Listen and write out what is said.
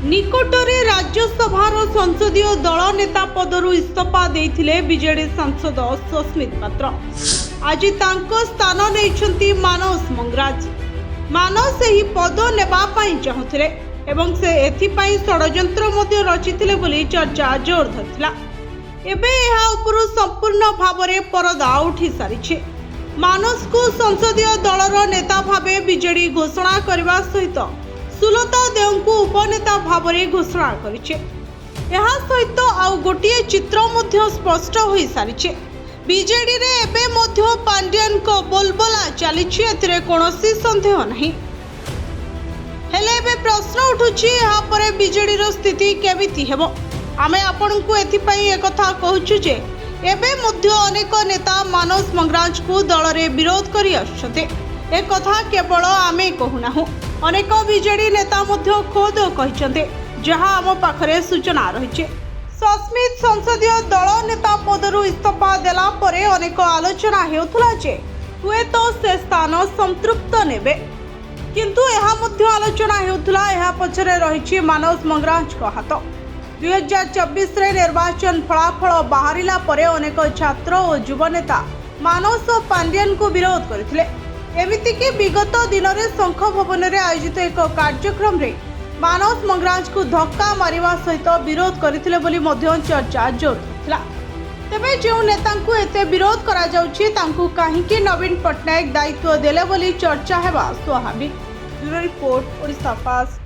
निकटरे राज्यसभार संसदीय दल नेता पदरु इस्तीफा देइथिले बीजेडी सांसद सस्मित पात्र। आज तांको स्थान नेइछंती मानस मंगराज। मानस एही पद नेबा पई चाहुथिले एवं से एथिपई षडयंत्र मध्य रचिथिले बोली चर्चा जोर धरथिला। एबे एहा उपरु संपूर्ण भावरे परदा उठी सारिछे। मानस को संसदीय दलर नेता भावे बीजेडी घोषणा करबा सहित सुलता देव को उपनेता भावरे घोषणा करिछे। एहा सहित आउ गोटिए चित्र मध्य स्पष्ट होई सारिछे। बीजेडी रे एबे मध्य पांड्यन को बोलबोला चलीछि, एथिरे कोनोसी संदेह नहीं। हेले एबे प्रश्न उठुछि एहा परे बीजेडी रो स्थिति केमिति हेबो। आमे आपनकु एथिपई एकथा कहूछु जे एबे मध्य अनेक नेता मानस मंगराज को दल रे विरोध करि आछते। ए कथा केवल आमे कहूनाहु, अनेक बीजेडी नेता मध्य खोद कहिसंते, जहां आम पाखरे सूचना रहिছে। सस्मित संसदीय दल नेता पदरु इस्तीफा देला परे अनेक आलोचना हेउथला जे हुए तो से स्थान संतृप्त नेबे, किंतु एहा मध्य आलोचना हेउथला एहा पछरे रहिছে मानस मंगराज को हाथ। 2024 रे निर्वाचन फलाफल बाहरिला परे अनेक छात्र और युवा नेता मानस पांड्यन को विरोध करथिले। एमिति कि विगत दिन में शंख भवन में आयोजित एक कार्यक्रम रे मानस मंगराज को धक्का मारिवा सहित विरोध करथिले बोली मध्य चर्चा जोर थिला। तेबे जो नेता को एते विरोध करा जाउछि तांकु काहेकि नवीन पटनायक दायित्व देले बोली चर्चा हेबा स्वाभाविक। Bureau report Odisha fast.